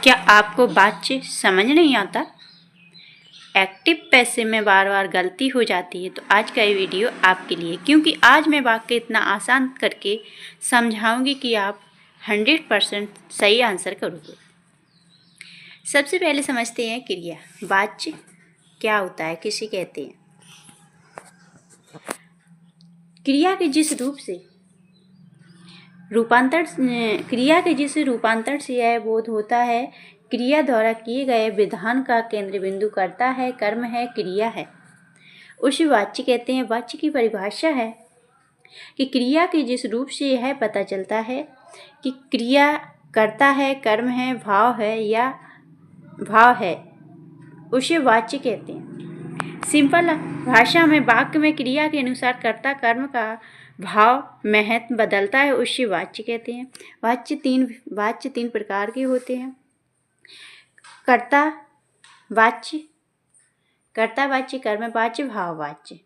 क्या आपको बातचीत समझ नहीं आता? एक्टिव पैसिव में बार बार गलती हो जाती है तो आज का ये वीडियो आपके लिए, क्योंकि आज मैं वाक्य इतना आसान करके समझाऊंगी कि आप 100% सही आंसर करोगे। सबसे पहले समझते हैं क्रिया। वाच्य क्या होता है, किसे कहते हैं? क्रिया के जिस रूपांतर से यह बोध होता है, क्रिया द्वारा किए गए विधान का केंद्र बिंदु कर्ता है, कर्म है, क्रिया है, उसे वाच्य कहते हैं। वाच्य की परिभाषा है कि क्रिया के जिस रूप से यह पता चलता है कि क्रिया कर्ता है, कर्म है, भाव है, उसे वाच्य कहते हैं। सिंपल भाषा में वाक्य में क्रिया के अनुसार कर्ता कर्म का भाव महत्व बदलता है, उसे वाच्य कहते हैं। वाच्य तीन प्रकार के होते हैं। कर्ता वाच्य, कर्मवाच्य, भाववाच्य।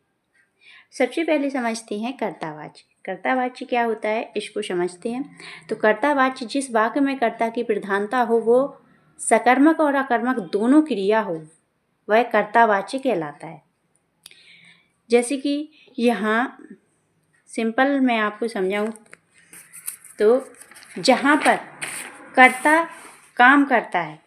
सबसे पहले समझते हैं कर्तावाच्य। कर्तावाच्य क्या होता है, इसको समझते हैं। तो कर्तावाच्य जिस वाक्य में कर्ता की प्रधानता हो, वो सकर्मक और अकर्मक दोनों क्रिया हो, वह कर्तावाच्य कहलाता है। जैसे कि यहाँ सिंपल मैं आपको समझाऊँ तो जहाँ पर कर्ता काम करता है,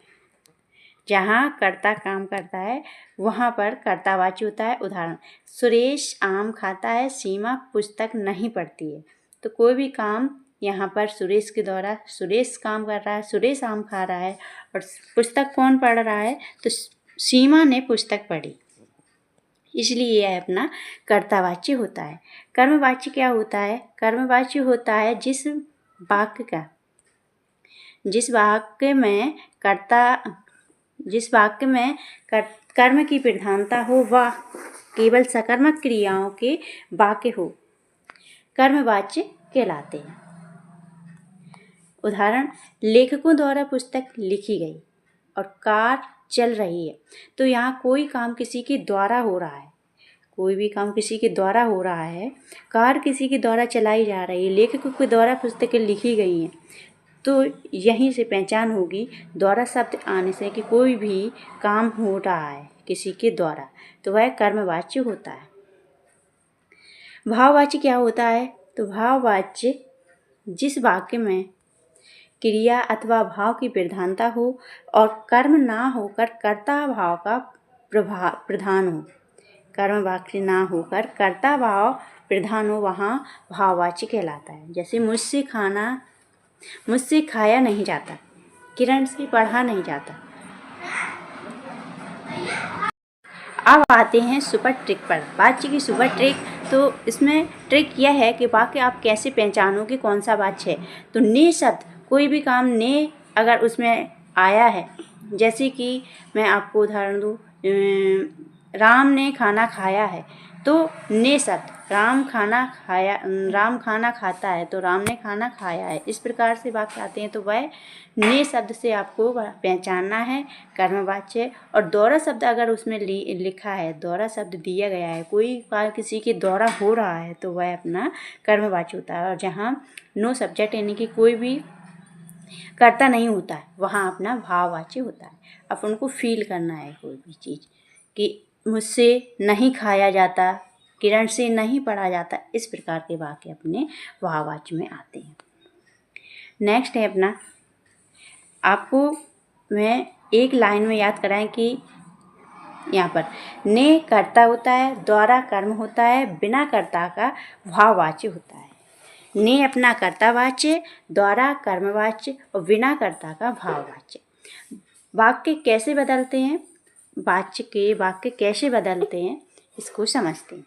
वहाँ पर कर्तावाच्य होता है। उदाहरण, सुरेश आम खाता है, सीमा पुस्तक नहीं पढ़ती है। तो कोई भी काम यहाँ पर सुरेश के द्वारा, सुरेश काम कर रहा है, सुरेश आम खा रहा है, और पुस्तक कौन पढ़ रहा है? तो सीमा ने पुस्तक पढ़ी, इसलिए यह अपना कर्तावाच्य होता है। कर्मवाच्य क्या होता है? कर्मवाच्य होता है जिस वाक्य में कर्म की प्रधानता हो, वह केवल सकर्मक क्रियाओं के वाक्य हो, कर्मवाच्य कहलाते हैं। उदाहरण, लेखकों द्वारा पुस्तक लिखी गई और कार चल रही है। तो यहाँ कोई काम किसी के द्वारा हो रहा है, कार किसी के द्वारा चलाई जा रही है, लेखकों के द्वारा पुस्तकें लिखी गई हैं। तो यहीं से पहचान होगी द्वारा शब्द आने से कि कोई भी काम हो रहा है किसी के द्वारा, तो वह कर्मवाच्य होता है। भाववाच्य क्या होता है? तो भाववाच्य जिस वाक्य में क्रिया अथवा भाव की प्रधानता हो और कर्म ना होकर कर्ता भाव का प्रधान हो, कर्म वाक्य ना होकर कर्ता भाव प्रधान हो, वहाँ भाववाच्य कहलाता है। जैसे मुझसे खाया नहीं जाता, किरण से पढ़ा नहीं जाता। अब आते हैं सुपर ट्रिक पर। वाच्य की सुपर ट्रिक, तो इसमें ट्रिक यह है कि वाक्य आप कैसे पहचानोगे कौन सा वाच्य है। तो ने शब्द, कोई भी काम ने अगर उसमें आया है, जैसे कि मैं आपको उदाहरण दूँ, राम ने खाना खाया है, तो ने शब्द, राम खाना खाता है, तो राम ने खाना खाया है। इस प्रकार से वाक्य आते हैं, तो वह ने शब्द से आपको पहचानना है कर्मवाच्य। और द्वारा शब्द अगर उसमें लिखा है, द्वारा शब्द दिया गया है, कोई कार्य किसी के द्वारा हो रहा है, तो वह अपना कर्मवाच्य होता है। और जहाँ नो सब्जेक्ट यानी कि कोई भी कर्ता नहीं होता है, वहाँ अपना भाववाच्य होता है। अब उनको फील करना है कोई भी चीज़, कि मुझसे नहीं खाया जाता, किरण से नहीं पढ़ा जाता। इस प्रकार के वाक्य अपने भाववाच्य में आते हैं। नेक्स्ट है अपना, आपको मैं एक लाइन में याद कराएं कि यहाँ पर ने कर्ता होता है, द्वारा कर्म होता है, बिना कर्ता का भाववाच्य होता है। ने अपना कर्तावाच्य, द्वारा कर्मवाच्य और बिना कर्ता का भाववाच्य। वाक्य कैसे बदलते हैं, वाक्य कैसे बदलते हैं, इसको समझते हैं।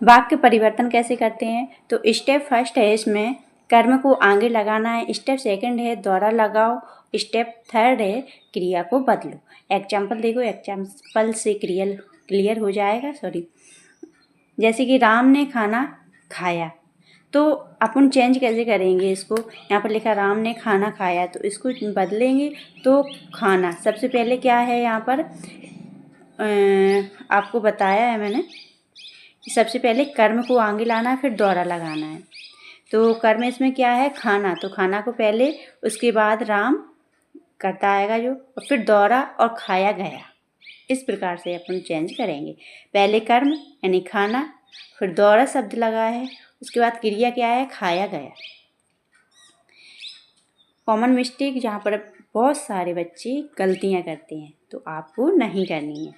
वाक्य परिवर्तन कैसे करते हैं? तो स्टेप फर्स्ट है, इसमें कर्म को आगे लगाना है। स्टेप सेकंड है द्वारा लगाओ। स्टेप थर्ड है क्रिया को बदलो। एग्जाम्पल देखो, एग्जाम्पल से क्लियर हो जाएगा। जैसे कि राम ने खाना खाया, तो अपन चेंज कैसे करेंगे इसको? यहाँ पर लिखा राम ने खाना खाया, तो इसको बदलेंगे तो खाना। सबसे पहले क्या है यहाँ पर आपको बताया है मैंने, सबसे पहले कर्म को आगे लाना है, फिर द्वारा लगाना है। तो कर्म इसमें क्या है, खाना, तो खाना को पहले, उसके बाद राम करता आएगा जो, और फिर दौड़ा और खाया गया। इस प्रकार से अपन चेंज करेंगे। पहले कर्म यानी खाना, फिर दौड़ा शब्द लगा है, उसके बाद क्रिया क्या है, खाया गया। कॉमन मिस्टेक जहाँ पर बहुत सारे बच्चे गलतियाँ करते हैं, तो आपको नहीं करनी है।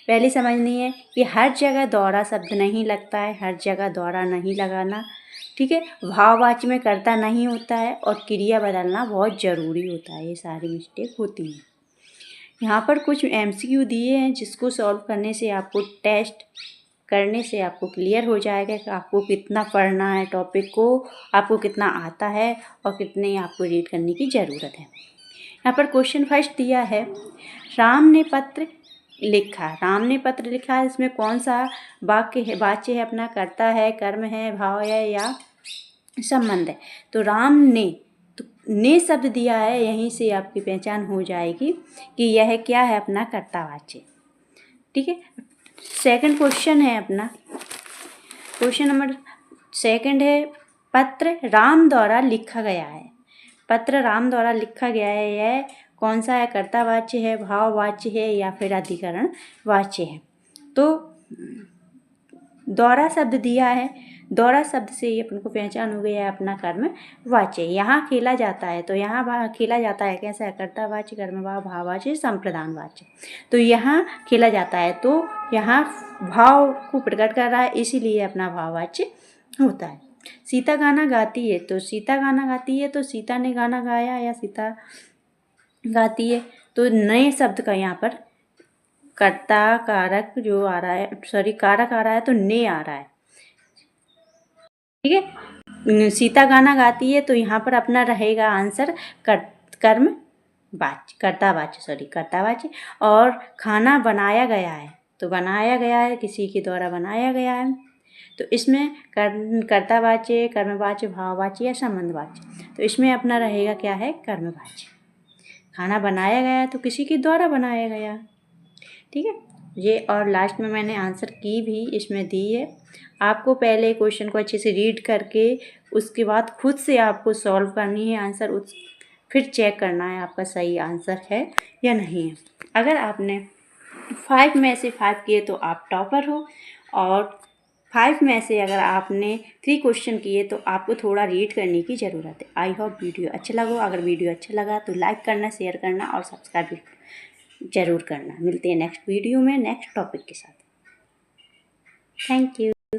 पहले समझनी है कि हर जगह दौड़ा शब्द नहीं लगता है, हर जगह दौड़ा नहीं लगाना, ठीक है। भाववाच्य में कर्ता नहीं होता है और क्रिया बदलना बहुत ज़रूरी होता है। ये सारी मिस्टेक होती हैं। यहाँ पर कुछ MCQ दिए हैं जिसको सॉल्व करने से आपको, टेस्ट करने से आपको क्लियर हो जाएगा कि आपको कितना पढ़ना है टॉपिक को, आपको कितना आता है और कितने आपको रीड करने की ज़रूरत है। यहाँ पर क्वेश्चन फर्स्ट दिया है, राम ने पत्र लिखा। राम ने पत्र लिखा है, इसमें कौन सा वाक्य है, वाच्य है अपना, कर्ता है, कर्म है, भाव है या संबंध है। तो राम ने, तो ने शब्द दिया है, यहीं से आपकी पहचान हो जाएगी कि यह क्या है, अपना कर्तावाच्य, ठीक है। सेकंड क्वेश्चन है अपना, क्वेश्चन नंबर सेकंड है, पत्र राम द्वारा लिखा गया है। पत्र राम द्वारा लिखा गया है, यह कौन सा है, कर्तावाच्य है, भाववाच्य है या फिर अधिकरण वाच्य है। तो द्वारा शब्द दिया है, द्वारा शब्द से ही अपन को पहचान हो गया है अपना कर्म वाच्य। यहाँ खेला जाता है, तो यहाँ खेला जाता है कैसा है, कर्तावाच्य, कर्मभाव, भाववाच्य, संप्रदान वाच्य। तो यहाँ खेला जाता है, तो यहाँ भाव को प्रकट कर रहा है, इसीलिए अपना भाववाच्य होता है। सीता गाना गाती है, तो सीता गाना गाती है, तो सीता ने गाना गाया या सीता गाती है। तो नए शब्द का यहाँ पर कर्ता कारक जो आ रहा है, सॉरी कारक आ रहा है, तो ने आ रहा है, ठीक है। सीता गाना गाती है, तो यहाँ पर अपना रहेगा आंसर कर्म वाच्य, कर्तावाच्य, सॉरी कर्तावाच्य। और खाना बनाया गया है, तो बनाया गया है, किसी के द्वारा बनाया गया है, तो इसमें कर्तावाच्य, कर्मवाच्य, भाववाच्य या संबंधवाच्य। तो इसमें अपना रहेगा क्या है, कर्मवाच्य। खाना बनाया गया तो किसी के द्वारा बनाया गया, ठीक है। ये और लास्ट में मैंने आंसर की भी इसमें दी है। आपको पहले क्वेश्चन को अच्छे से रीड करके उसके बाद खुद से आपको सॉल्व करनी है आंसर, फिर चेक करना है आपका सही आंसर है या नहीं है। अगर आपने 5 में से 5 किए तो आप टॉपर हो, और 5 में से अगर आपने 3 क्वेश्चन किए तो आपको थोड़ा रीड करने की ज़रूरत है। आई होप वीडियो अच्छा लगा। अगर वीडियो अच्छा लगा तो लाइक करना, शेयर करना और सब्सक्राइब ज़रूर करना। मिलते हैं नेक्स्ट वीडियो में नेक्स्ट टॉपिक के साथ। Thank you.